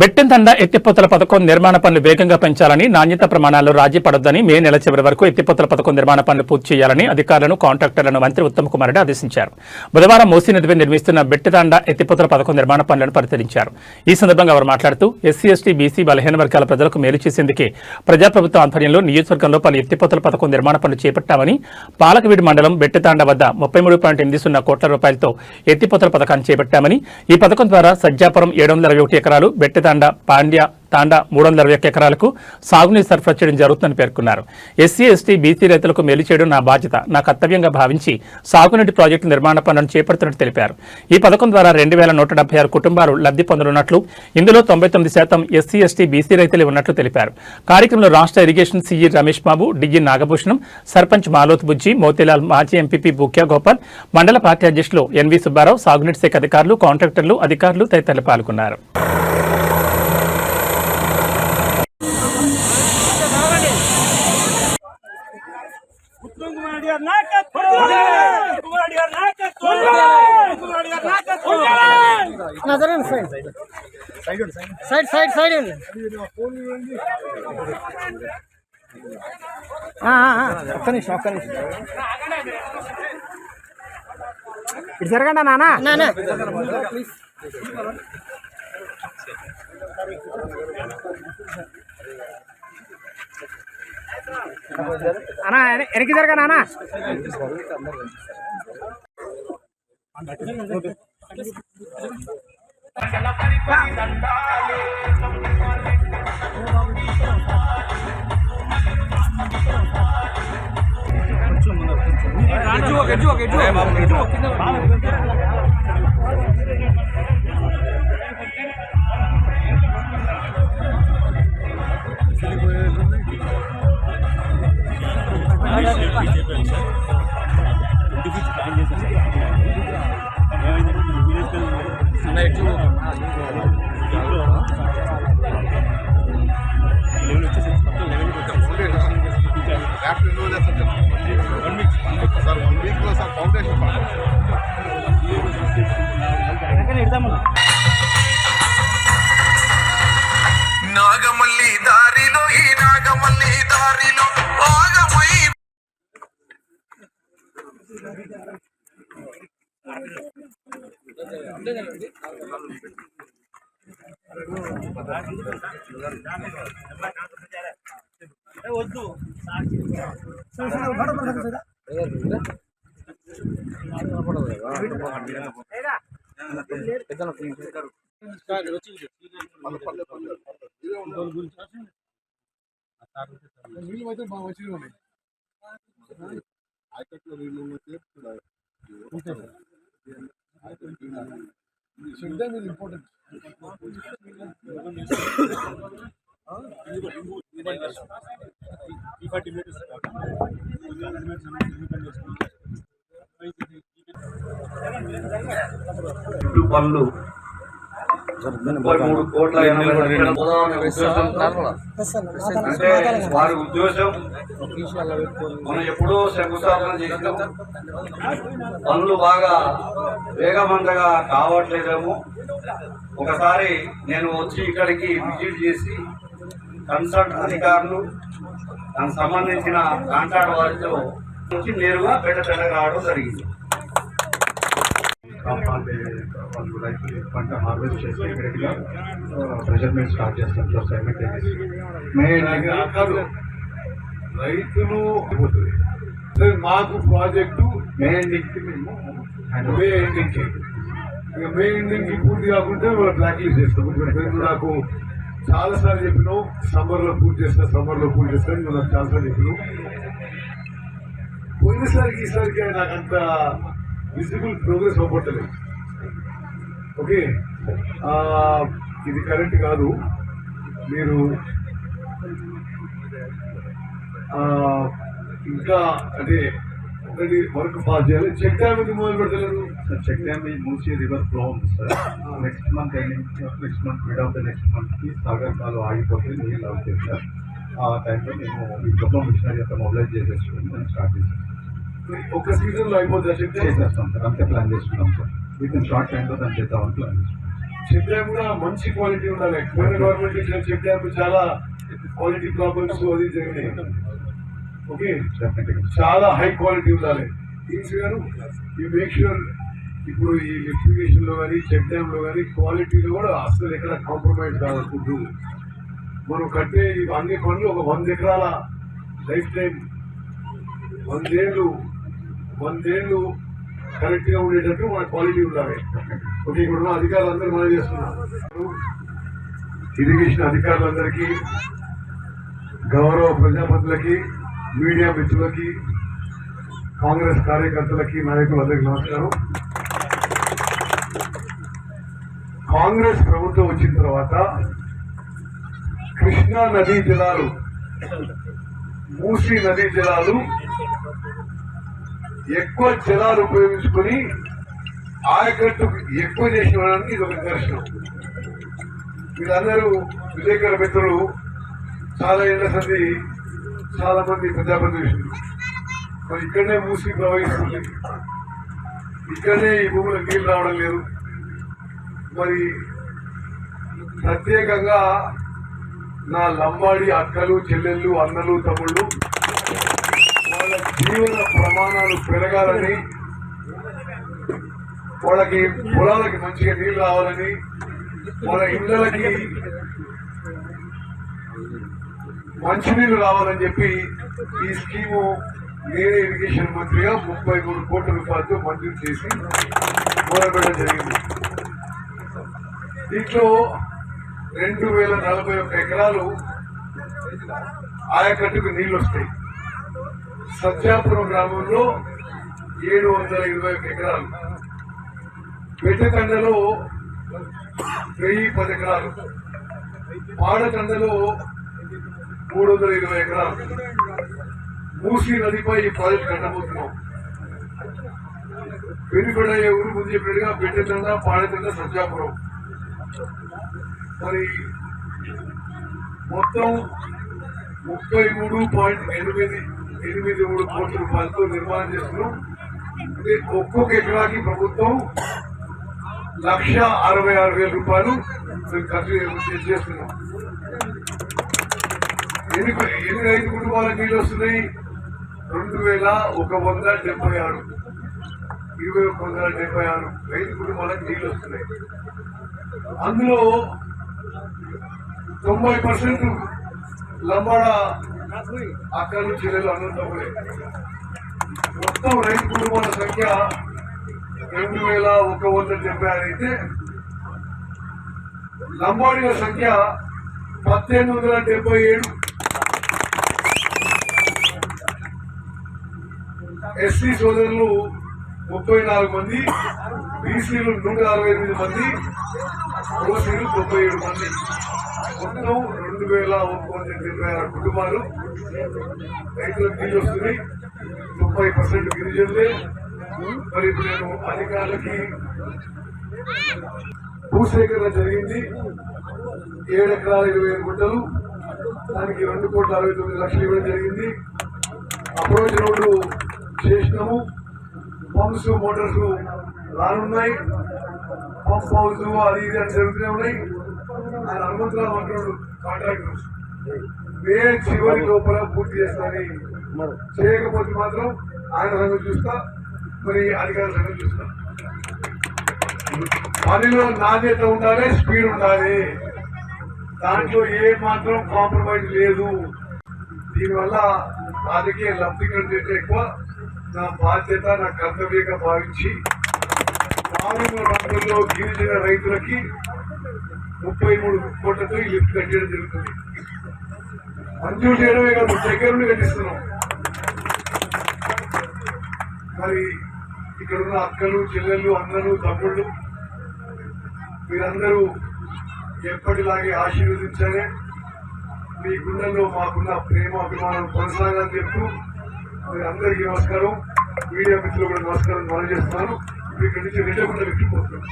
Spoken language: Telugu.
బెట్టెంతండ ఎత్తిపోతల పథకం నిర్మాణ పనులు వేగంగా పెంచాలని, నాణ్యత ప్రమాణాల్లో రాజీ పడొద్దని, మే నెల చివరి వరకు ఎత్తిపోతల పథకం నిర్మాణ పనులు పూర్తి చేయాలని అధికారులను, కాంట్రాక్టర్లను మంత్రి ఉత్తమ్ కుమార్ రెడ్డి ఆదేశించారు. బుధవారం మూసీ నదిపై నిర్మిస్తున్న బెట్టెంతండ ఎత్తిపోతల పథకం నిర్మాణ పనులను పరిశీలించారు. ఈ సందర్భంగా వారు మాట్లాడుతూ ఎస్సీ, ఎస్టీ, బీసీ, బలహీన వర్గాల ప్రజలకు మేలు చేసేందుకే ప్రజాప్రభుత్వ ఆధ్వర్యంలో నియోజకవర్గంలో పలు ఎత్తిపోతల పథకం నిర్మాణ పనులు చేపట్టామని, పాలకవీడి మండలం బెట్టెంతండ వద్ద 33.80 కోట్ల రూపాయలతో ఎత్తిపోతల పథకాన్ని చేపట్టామని, ఈ పథకం ద్వారా సజ్జాపురం 721 ఎకరాలు, బెట్టెతండ, పాండ్య తాండా 321 ఎకరాలకు సాగునీరు సరఫరా చేయడం జరుగుతుందని పేర్కొన్నారు. ఎస్సీ, ఎస్టీ, బీసీ రైతులకు మేలు చేయడం నా బాధ్యత, నా కర్తవ్యంగా భావించి సాగునీటి ప్రాజెక్టు నిర్మాణ పనులను చేపడుతున్నట్టు తెలిపారు. ఈ పథకం ద్వారా 2176 కుటుంబాలు లబ్ధి పొందనున్నట్లు, ఇందులో 99% ఎస్సీ, ఎస్టీ, బీసీ రైతులే ఉన్నట్లు తెలిపారు. కార్యక్రమంలో రాష్ట్ర irrigation CE Ramesh Babu, DE Nagabhushanam, sarpanch Maloth బుజ్జి, మోతీలాల్, మాజీ ఎంపీపీ బుక్యా గోపాల్, మండల పార్టీ అధ్యక్షులు ఎన్వి సుబ్బారావు, సాగునీటి శాఖ అధికారులు, కాంట్రాక్టర్లు, అధికారులు తదితరులు పాల్గొన్నారు. ఇటు జరగండి నాన్న. అన్నా వెనక్కి జరగా నాన్న. నాగమల్లి దారిలో ఈ నాగమల్లి దారిలో ఆగమై వద్దు నీళ్ళు అయితే బాగా వచ్చి ఉన్నాయి. శబ్దం ఇది ఇంపార్టెంట్. పనులు 33 కోట్ల 80 అంటే వారి ఉద్దేశం మనం ఎప్పుడూ శంకుస్థాపన చేసినాం, పనులు బాగా వేగవంతంగా కావట్లేదేమో. ఒకసారి నేను వచ్చి ఇక్కడికి విజిట్ చేసి కన్సల్ట్ అధికారులు, దానికి సంబంధించిన కాంట్రాక్ట్ వారితో నుంచి నేరుగా పెద్ద రావడం జరిగింది. వాళ్ళు రైతులు పంట హార్వెస్ట్ చేసి ఇమీడియట్గా మెజర్మెంట్ స్టార్ట్ చేస్తాం. రైతులు మాకు ప్రాజెక్టు మే ఎండింగ్కి మేము మే ఎండింగ్కి పూర్తి కాకుంటే బ్లాక్ లిస్ట్ చేస్తాం. మేము నాకు చాలాసార్లు చెప్పినావు సమ్మర్లో పూర్తి చేస్తాను నువ్వు నాకు చాలాసార్లు చెప్పినావు. పోయినసారికి ఈసారికి నాకు అంత విజిబుల్ ప్రోగ్రెస్ అవ్వట్లేదు. ఓకే, ఇది కరెక్ట్ కాదు. మీరు ఇంకా అంటే ఒకటి వర్క్ పాస్ చేయాలి. చెక్ డ్యామ్ ఎందుకు మొదలు పెడతలేదు? Check dam Musi river flow ఉంది sir. Next month mid of the next మంత్కి సాగర్ కాలు ఆగిపోతే నీళ్ళు అవుతాయి సార్. ఆ టైంలో మేము ఈ ప్రభుత్వం మిషనరీ అంతా మొబిలైజ్ చేసేసుకుని మేము స్టార్ట్ చేసాం. ఒక సీజన్లో అయిపోతుంది చేసేస్తాం సార్, అంతే ప్లాన్ చేసుకున్నాం సార్. విత్ ఇన్ షార్ట్ టైంలో దాన్ని చేద్దామని ప్లాన్ చేస్తాం. చెక్ డ్యామ్ కూడా మంచి క్వాలిటీ ఉండాలి. పోయిన గవర్నమెంట్ ఇచ్చిన చెక్ డ్యామ్ చాలా క్వాలిటీ ప్రాబ్లమ్స్ అది జరిగినాయి. ఓకే, చాలా హై క్వాలిటీ ఉండాలి. గారు ఈ మేక్ ష్యూర్ ఇప్పుడు ఈ లిఫ్టిగేషన్ లో కానీ చెక్ డ్యామ్ లో కానీ క్వాలిటీలో కూడా అసలు ఎక్కడ కాంప్రమైజ్ కావద్దు. మనం కట్టే అన్ని పనులు ఒక 100 ఎకరాల లైఫ్ టైం 100 ఏళ్ళు కరెక్ట్ గా ఉండేటట్టు మన క్వాలిటీ ఉండాలి. ఓకే, ఇక్కడ ఉన్న అధికారులందరూ మనం చేస్తున్నారు. ఇరిగేషన్ అధికారులందరికీ, గౌరవ ప్రజాపతులకి, మీడియా మిత్రులకి, కాంగ్రెస్ కార్యకర్తలకి, నాయకులందరికీ నమస్కారం. కాంగ్రెస్ ప్రభుత్వం వచ్చిన తర్వాత కృష్ణా నదీ జలాలు, మూసీ నదీ జలాలు ఎక్కువ జలాలు ఉపయోగించుకొని ఆయకట్టు ఎక్కువ చేసినడానికి ఇది ఒక నిదర్శనం. వీళ్ళందరూ విలేకరుల మిత్రులు చాలా ఏళ్ల సంది చాలా మంది ప్రజాప్రతినిధులు మరి ఇక్కడనే మూసి ప్రవహిస్తుంది, ఇక్కడనే ఈ భూములకు నీళ్ళు రావడం లేదు. మరి ప్రత్యేకంగా నా లంబాడి అక్కలు, చెల్లెళ్ళు, అన్నలు, తమ్ముళ్ళు వాళ్ళ జీవన ప్రమాణాలు పెరగాలని, వాళ్ళకి పొలాలకి మంచిగా నీళ్ళు రావాలని, వాళ్ళ ఇళ్ళకి మంచినీళ్ళు రావాలని చెప్పి ఈ స్కీము నేనే ఇరిగేషన్ మంత్రిగా 33 కోట్ల రూపాయలతో మంజూరు చేసి మొదలుపెట్టడం జరిగింది. దీంట్లో 2041 ఎకరాలు ఆయకట్టుకు నీళ్లు వస్తాయి. సత్యాపురం గ్రామంలో 721 ఎకరాలు, పెట్టకండలో 1010 ఎకరాలు, పాడకండలో 320 ఎకరాలు. మూసీ నదిపై ఈ ప్రాజెక్ట్ కట్టబోతున్నాం. పెరిపడయ్యే ఊరు ముందు చెప్పినట్టుగా పెట్టకండ, పాడకండ, సత్యాపురం. మరి మొత్తం 33.883 కోట్ల రూపాయలతో నిర్మాణం చేస్తున్నాం. అంటే ఒక్కొక్క ఎకరాకి ప్రభుత్వం 1,66,000 రూపాయలు ఖర్చు చేస్తున్నాం. ఎన్ని రైతు కుటుంబాలకు నీళ్ళు వస్తున్నాయి? 2,176 2,176 రైతు కుటుంబాలకు నీళ్ళు వస్తున్నాయి. అందులో 90% లంబాడ అక్కలు, చెల్లెలు, అన్నంతపురే. మొత్తం రైతు కుటుంబాల సంఖ్య 2,176 అయితే లంబాడీల సంఖ్య 1,877. ఎస్సీ సోదరులు 34 మంది, బీసీలు 168 మంది, ఓసీలు 97 మంది. మొత్తం 2,176 కుటుంబాలు రైతులకు నీళ్ళు వస్తున్నాయి. 30% గిరిజనులే. మరి ఇప్పుడు నేను అధికారులకి భూసేకరణ జరిగింది. 7 ఎకరాల 25 గుంటలు, దానికి 2,69,00,000 ఇవ్వడం జరిగింది. అప్రోచ్ రోడ్డు చేసినాము. పంప్స్, మోటార్స్ రానున్నాయి. పంప్ హౌస్ అది ఇది అని జరుగుతూనే ఉన్నాయి. ఆయన హనుమంతరావు అంటున్నాడు కాంట్రాక్టర్ మే చివరి లోపల పూర్తి చేస్తానని. చేయకపోతే మాత్రం ఆయన సంగతి చూస్తా, మరి అధికారుల సంగతి చూస్తా. పనిలో నాణ్యత ఉండాలి, స్పీడ్ ఉండాలి. దాంట్లో ఏ మాత్రం కాంప్రమైజ్ లేదు. దీనివల్ల రాజకీయ లబ్ధి కంటే ఎక్కువ నా బాధ్యత, నా కర్తవ్యంగా భావించి 4 రంగుల్లో గిరిజన రైతులకి 33 కోట్లతో ఈ లిఫ్ట్ కట్టడం జరుగుతుంది. మంజూరు చేయడమే కాదు, దగ్గర నుండి కట్టిస్తున్నాం. మరి ఇక్కడున్న అక్కలు, చెల్లెళ్ళు, అన్నలు, తమ్ముళ్ళు మీరందరూ ఎప్పటిలాగే ఆశీర్వదించాలి. మీ గుండెల్లో మాకున్న ప్రేమ, అభిమానం కొనసాగాలని చెప్తూ మరి అందరికీ నమస్కారం. మీడియా మిత్రులు కూడా నమస్కారం మనం చేస్తున్నాను. ఇక్కడి నుంచి రెండకుండా వ్యక్తిపోతున్నాను.